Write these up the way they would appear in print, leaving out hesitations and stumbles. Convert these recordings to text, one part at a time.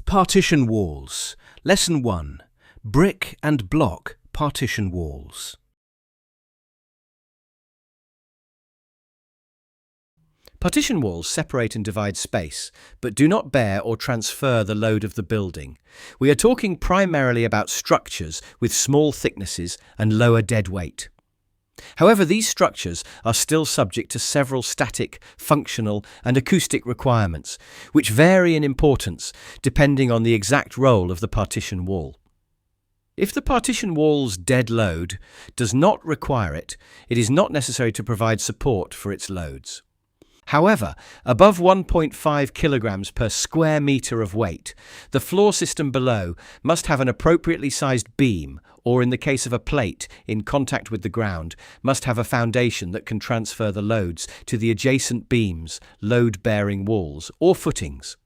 Partition walls. Lesson 1. Brick and block partition walls. Partition walls separate and divide space, but do not bear or transfer the load of the building. We are talking primarily about structures with small thicknesses and lower dead weight. However, these structures are still subject to several static, functional, and acoustic requirements, which vary in importance depending on the exact role of the partition wall. If the partition wall's dead load does not require it, it is not necessary to provide support for its loads. However, above 1.5 kilograms per square meter of weight, the floor system below must have an appropriately sized beam, or in the case of a plate in contact with the ground, must have a foundation that can transfer the loads to the adjacent beams, load-bearing walls, or footings.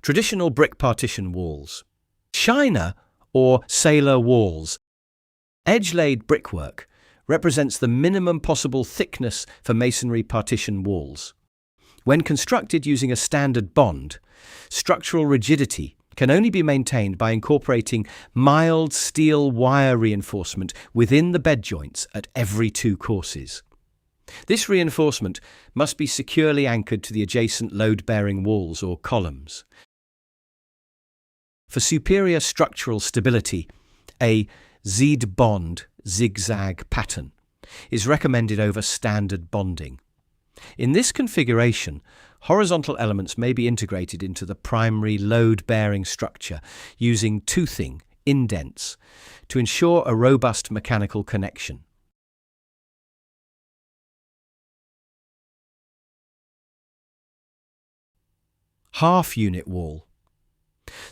Traditional brick partition walls. China or sailor walls. Edge-laid brickwork represents the minimum possible thickness for masonry partition walls. When constructed using a standard bond, structural rigidity can only be maintained by incorporating mild steel wire reinforcement within the bed joints at every 2 courses. This reinforcement must be securely anchored to the adjacent load-bearing walls or columns. For superior structural stability, a Z-bond zigzag pattern is recommended over standard bonding. In this configuration, horizontal elements may be integrated into the primary load-bearing structure using toothing indents to ensure a robust mechanical connection. Half-unit wall.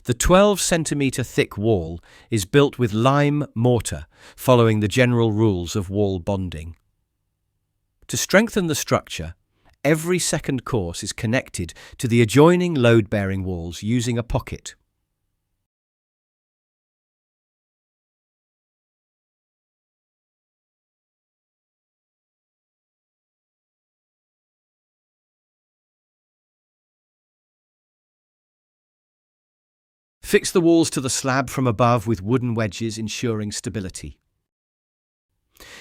The 12 centimetre thick wall is built with lime mortar, following the general rules of wall bonding. To strengthen the structure, every second course is connected to the adjoining load-bearing walls using a pocket. Fix the walls to the slab from above with wooden wedges, ensuring stability.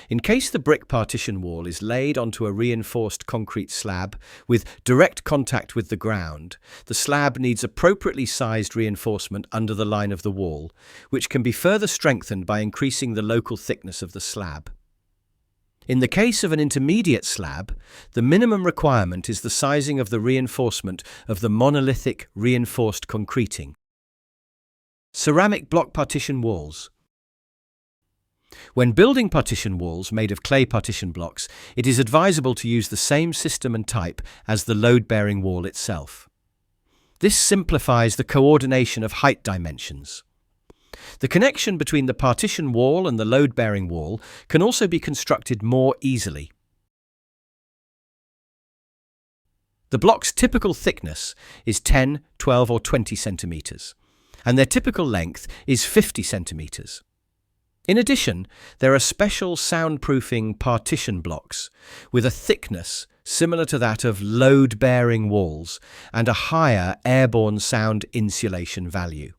In case the brick partition wall is laid onto a reinforced concrete slab with direct contact with the ground, the slab needs appropriately sized reinforcement under the line of the wall, which can be further strengthened by increasing the local thickness of the slab. In the case of an intermediate slab, the minimum requirement is the sizing of the reinforcement of the monolithic reinforced concreting. Ceramic block partition walls. When building partition walls made of clay partition blocks, it is advisable to use the same system and type as the load-bearing wall itself. This simplifies the coordination of height dimensions. The connection between the partition wall and the load-bearing wall can also be constructed more easily. The block's typical thickness is 10, 12 or 20 centimetres. And their typical length is 50 centimetres. In addition, there are special soundproofing partition blocks with a thickness similar to that of load-bearing walls and a higher airborne sound insulation value.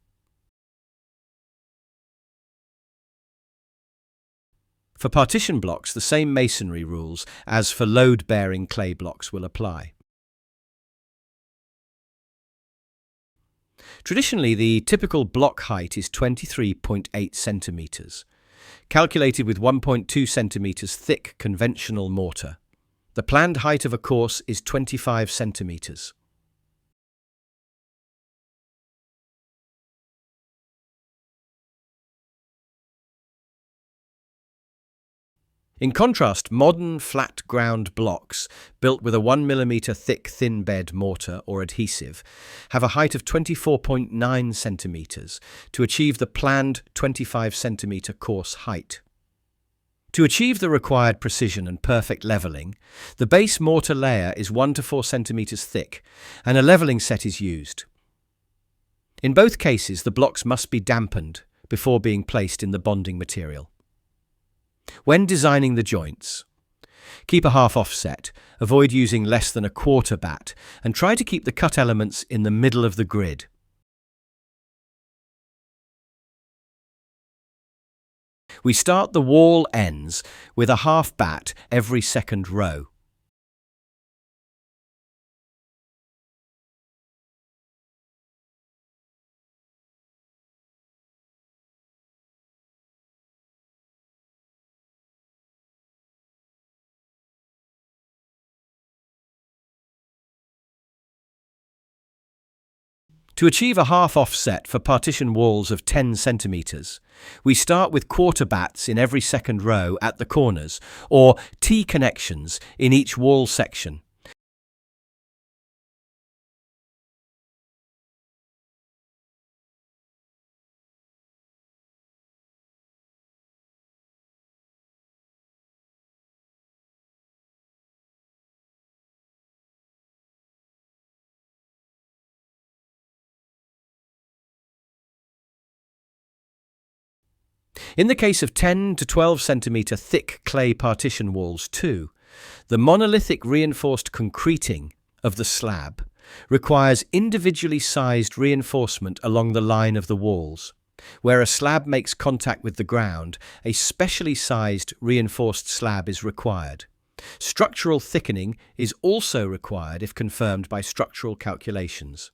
For partition blocks, the same masonry rules as for load-bearing clay blocks will apply. Traditionally, the typical block height is 23.8 centimetres, calculated with 1.2 centimetres thick conventional mortar. The planned height of a course is 25 centimetres. In contrast, modern flat-ground blocks, built with a 1 mm thick thin bed mortar or adhesive, have a height of 24.9 centimetres to achieve the planned 25 centimetre course height. To achieve the required precision and perfect levelling, the base mortar layer is 1 to 4 centimetres thick and a levelling set is used. In both cases, the blocks must be dampened before being placed in the bonding material. When designing the joints, keep a half offset, avoid using less than a quarter bat, and try to keep the cut elements in the middle of the grid. We start the wall ends with a half bat every second row. To achieve a half offset for partition walls of 10 centimeters, we start with quarter bats in every second row at the corners, or T connections in each wall section. In the case of 10 to 12 centimeter thick clay partition walls too, the monolithic reinforced concreting of the slab requires individually sized reinforcement along the line of the walls. Where a slab makes contact with the ground, a specially sized reinforced slab is required. Structural thickening is also required if confirmed by structural calculations.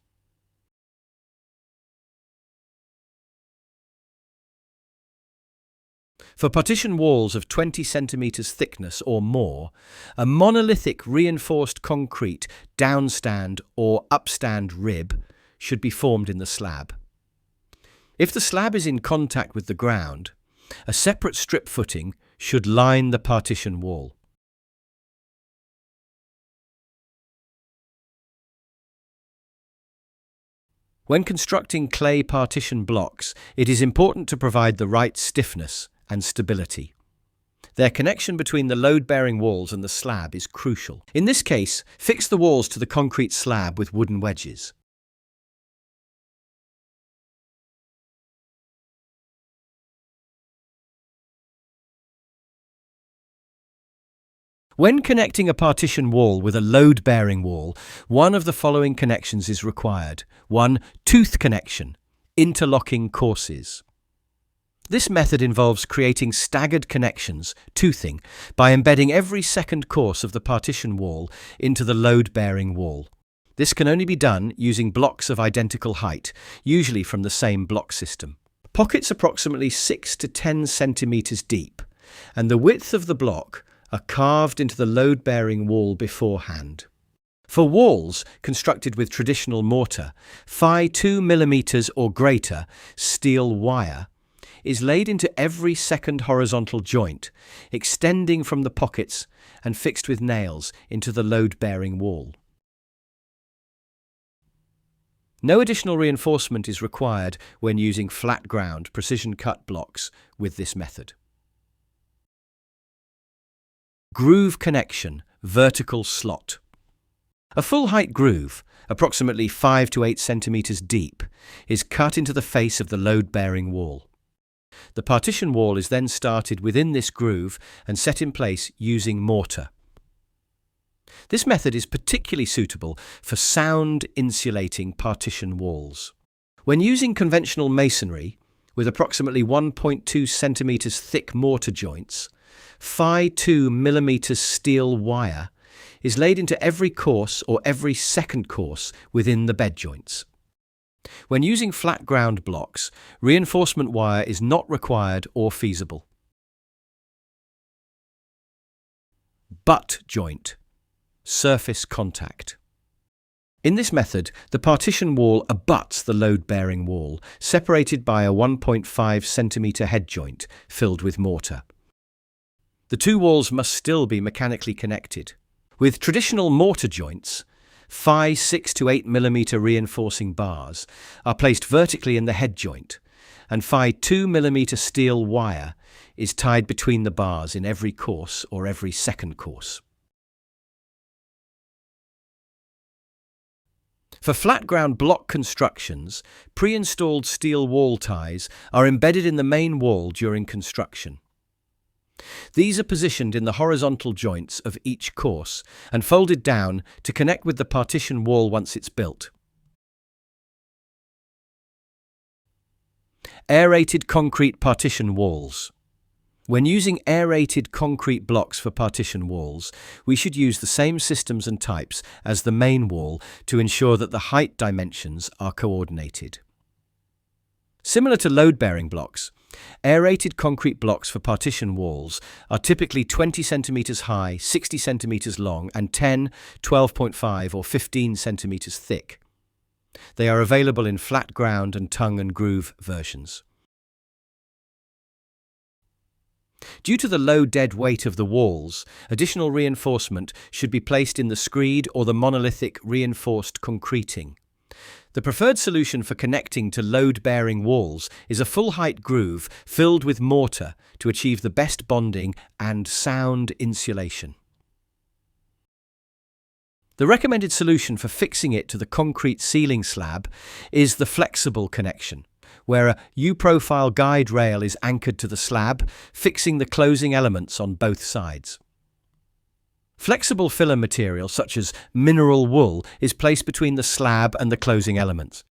For partition walls of 20 centimeters thickness or more, a monolithic reinforced concrete downstand or upstand rib should be formed in the slab. If the slab is in contact with the ground, a separate strip footing should line the partition wall. When constructing clay partition blocks, it is important to provide the right stiffness and stability. Their connection between the load-bearing walls and the slab is crucial. In this case, fix the walls to the concrete slab with wooden wedges. When connecting a partition wall with a load-bearing wall, one of the following connections is required. 1. Tooth connection, interlocking courses. This method involves creating staggered connections, toothing, by embedding every second course of the partition wall into the load-bearing wall. This can only be done using blocks of identical height, usually from the same block system. Pockets approximately 6 to 10 centimeters deep, and the width of the block are carved into the load-bearing wall beforehand. For walls constructed with traditional mortar, Phi 2 mm or greater steel wire is laid into every second horizontal joint, extending from the pockets and fixed with nails into the load-bearing wall. No additional reinforcement is required when using flat ground precision-cut blocks with this method. Groove connection, vertical slot. A full-height groove, approximately 5 to 8 centimeters deep, is cut into the face of the load-bearing wall. The partition wall is then started within this groove and set in place using mortar. This method is particularly suitable for sound insulating partition walls. When using conventional masonry, with approximately 1.2 centimeters thick mortar joints, Phi 2 mm steel wire is laid into every course or every second course within the bed joints. When using flat ground blocks, reinforcement wire is not required or feasible. Butt joint, surface contact. In this method, the partition wall abuts the load-bearing wall, separated by a 1.5 centimeter head joint filled with mortar. The two walls must still be mechanically connected. With traditional mortar joints, Phi 6 to 8 mm reinforcing bars are placed vertically in the head joint, and Phi 2 mm steel wire is tied between the bars in every course or every second course. For flat ground block constructions, pre-installed steel wall ties are embedded in the main wall during construction. These are positioned in the horizontal joints of each course and folded down to connect with the partition wall once it's built. Aerated concrete partition walls. When using aerated concrete blocks for partition walls, we should use the same systems and types as the main wall to ensure that the height dimensions are coordinated. Similar to load-bearing blocks, aerated concrete blocks for partition walls are typically 20 centimeters high, 60 centimeters long, and 10, 12.5 or 15 centimeters thick. They are available in flat ground and tongue and groove versions. Due to the low dead weight of the walls, additional reinforcement should be placed in the screed or the monolithic reinforced concreting. The preferred solution for connecting to load-bearing walls is a full-height groove filled with mortar to achieve the best bonding and sound insulation. The recommended solution for fixing it to the concrete ceiling slab is the flexible connection, where a U-profile guide rail is anchored to the slab, fixing the closing elements on both sides. Flexible filler material such as mineral wool is placed between the slab and the closing elements.